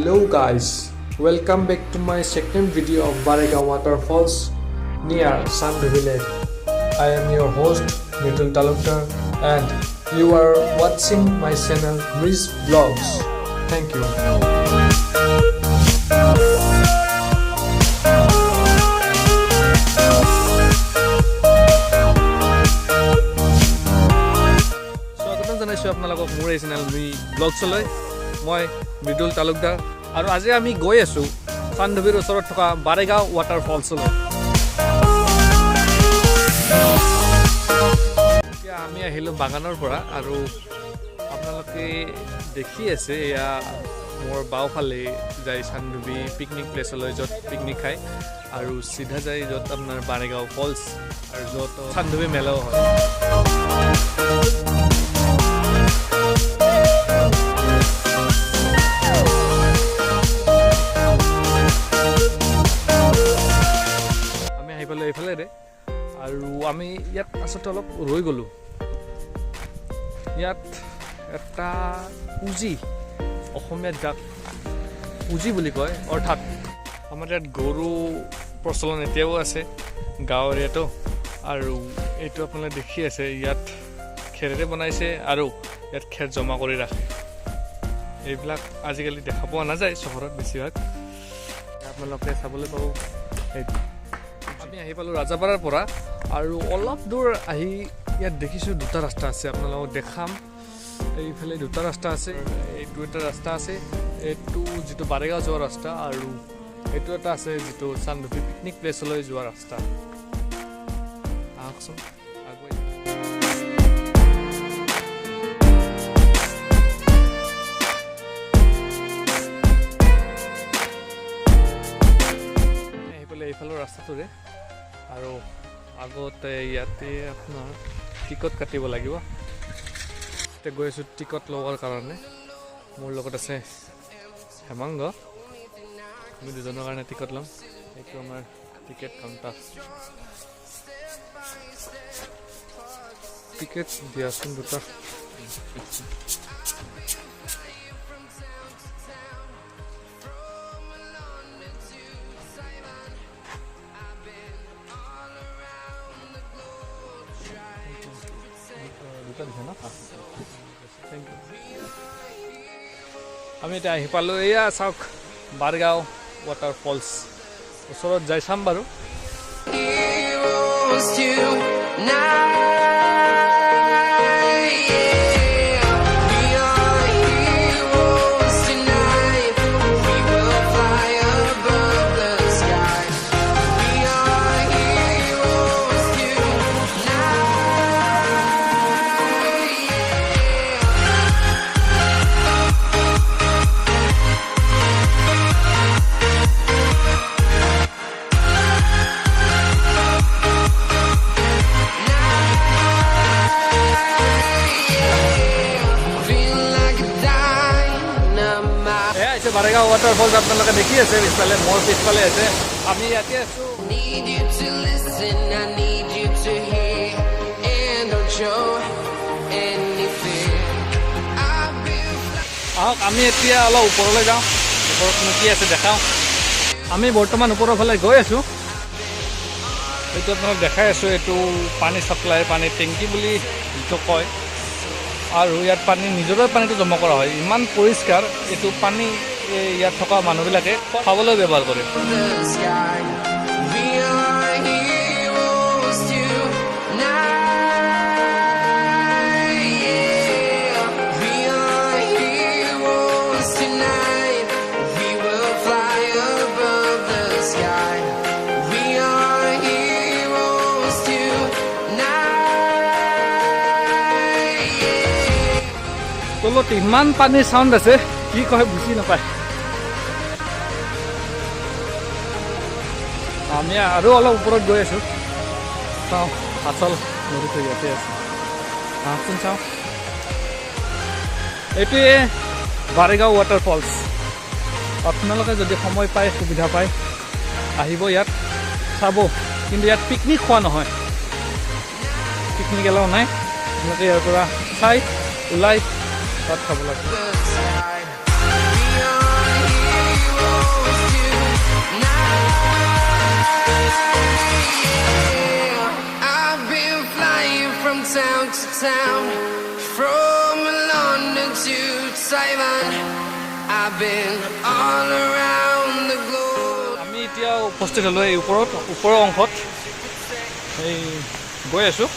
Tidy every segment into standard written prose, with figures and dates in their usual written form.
Hello guys, welcome back to my second video of Baregaon waterfalls near Chanduvi Lake. I am your host Mitul Talukdar and you are watching my channel mrisvlogs. Thank you. আপোনালোকক মোৰ এই channel ব্লগছলৈ মই মিতুল তালুকদাৰ আৰু আজি আমি গৈ আছো চান্দুবিৰ ওচৰত থকা বাৰেগাঁও ৱাটাৰফলছলৈ। এতিয়া আমি আহিলো বাগানৰ পৰা আৰু আপোনালোকে দেখি আছে এয়া মোৰ বাওঁফালে যায় চান্দুবি পিকনিক প্লেছলৈ য'ত পিকনিক খায় আৰু চিধা যায় য'ত আপোনাৰ বাৰেগাঁও ফলছ আৰু য'ত চান্দুবি মেলাও হয়। এইফালে আৰু আমি ইয়াত আচলতে অলপ ৰৈ গ'লোঁ। ইয়াত এটা পুঁজি, অসমীয়াত যাক পুঁজি বুলি কয়, অৰ্থাৎ আমাৰ ইয়াত গৰু প্ৰচলন এতিয়াও আছে গাঁও এৰিয়াটো। আৰু এইটো আপোনালোকে দেখি আছে ইয়াত খেৰেৰে বনাইছে আৰু ইয়াত খেৰ জমা কৰি ৰাখে। এইবিলাক আজিকালি দেখা পোৱা নাযায় চহৰত বেছিভাগ, আপোনালোকে চাবলৈ পাব। এইটো আমি আহি পালোঁ ৰাজাপাৰাৰ পৰা আৰু অলপ দূৰ আহি ইয়াত দেখিছোঁ দুটা ৰাস্তা আছে, আপোনালোকক দেখাম। এইফালে দুটা ৰাস্তা আছে, এইটো এটা ৰাস্তা আছে, এইটো যিটো বাৰেগাঁও যোৱা ৰাস্তা, আৰু এইটো এটা আছে যিটো চান্দুবি পিকনিক প্লেছলৈ যোৱা ৰাস্তা। আহকচোন আগুৱাই আহি পেলাই এইফালৰ ৰাস্তাটোৰে। আৰু আগতে ইয়াতে আপোনাৰ টিকট কাটিব লাগিব। এতিয়া গৈ আছোঁ টিকট লোৱাৰ কাৰণে। মোৰ লগত আছে হেমাংগ, আমি দুজনৰ কাৰণে টিকট ল'ম। এইটো আমাৰ টিকেট কাউণ্টাৰ। টিকেট দিয়াচোন দুটা। আমি এতিয়া আহি পালোঁ। এয়া চাওক বাৰেগাঁও ৱাটাৰফলছ। ওচৰত যাই চাম বাৰু। বাৰেগাঁও ৱাটাৰফলছ আপোনালোকে দেখি আছে, পিছফালে মোৰ পিছফালে আছে। আমি ইয়াতে আছোঁ। আহক আমি এতিয়া অলপ ওপৰলৈ যাওঁ, ওপৰত কি আছে দেখাওঁ। আমি বৰ্তমান ওপৰৰ ফালে গৈ আছোঁ। এইটো আপোনালোক দেখাই আছোঁ, এইটো পানী চাপ্লাই, পানী টেংকি বুলি যিটো কয়। আৰু ইয়াত পানী নিজৰে পানীটো জমা কৰা হয়, ইমান পৰিষ্কাৰ। এইটো পানী ইয়াত থকা মানুহবিলাকে খাবলৈ ব্যৱহাৰ কৰে। তলত ইমান পানীৰ চাউণ্ড আছে, কি কয় বুজি নাপায়। আমি আৰু অলপ ওপৰত গৈ আছোঁ। চাওঁ আচল নদীটো ইয়াতে আছে। আহকচোন চাওঁ। এইটোৱে বাৰেগাঁও ৱাটাৰফলছ। আপোনালোকে যদি সময় পায়, সুবিধা পায়, আহিব ইয়াত চাব। কিন্তু ইয়াত পিকনিক খোৱা নহয়, পিকনিক এলাও নাই। আপোনালোকে ইয়াৰ পৰা চাই ওলাই তাত খাব লাগে। Simon. I've been all around the globe. আমি এতিয়া উপস্থিত হ'লো এই ওপৰৰ অংশত এই গৈ আছোঁ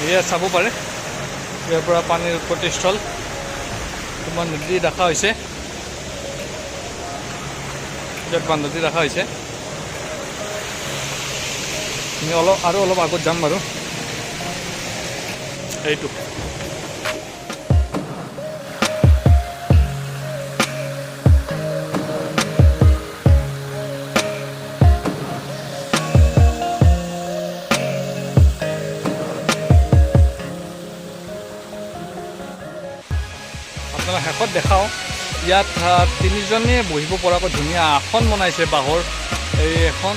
এয়া চাব পাৰে ইয়াৰ পৰা পানীৰ উৎপত্তিস্থল তোমাৰ নদী দেখা হৈছে ইয়াত বান্ধতি ৰাখা হৈছে আমি অলপ আগত যাম বাৰু এইটো আপোনালোক শেষত দেখাওঁ ইয়াত তিনিজনে বহিব পৰাকৈ ধুনীয়া আসন বনাইছে বাঁহৰ এই এখন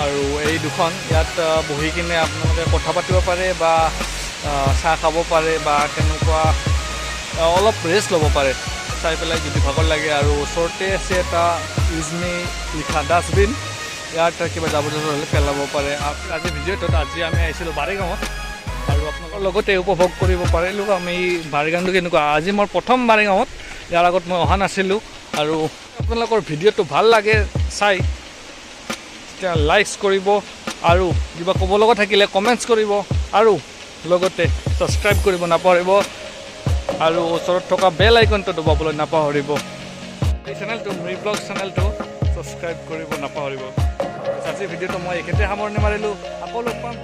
আৰু এই দুখন ইয়াত বহি কিনে আপোনালোকে কথা পাতিব পাৰে বা চাহ খাব পাৰে বা তেনেকুৱা অলপ ৰেষ্ট ল'ব পাৰে চাই পেলাই যদি ভাগৰ লাগে আৰু ওচৰতে আছে এটা ইউজমি লিখা ডাষ্টবিন ইয়াত কিবা জাবৰ জোঁথৰ হ'লে পেলাব পাৰে আজি ভিডিঅ'টোত আজি আমি আহিছিলোঁ বাৰেগাঁৱত আৰু আপোনালোকৰ লগতে উপভোগ কৰিব পাৰিলোঁ আমি বাৰেগাঁৱটো কেনেকুৱা আজি মোৰ প্ৰথম বাৰেগাঁৱত ইয়াৰ আগত মই অহা নাছিলোঁ আৰু আপোনালোকৰ ভিডিঅ'টো ভাল লাগে চাই তেতিয়া লাইকছ কৰিব আৰু কিবা ক'ব লগা থাকিলে কমেণ্টছ কৰিব আৰু লগতে ছাবস্ক্ৰাইব কৰিব নাপাহৰিব আৰু ওচৰত থকা বেল আইকনটো দবাবলৈ নাপাহৰিব এই চেনেলটো mrisvlog চেনেলটো ছাবস্ক্ৰাইব কৰিব নাপাহৰিব আজি ভিডিঅ'টো মই এইখিনিতে সামৰণি মাৰিলোঁ আকৌ লগ পাম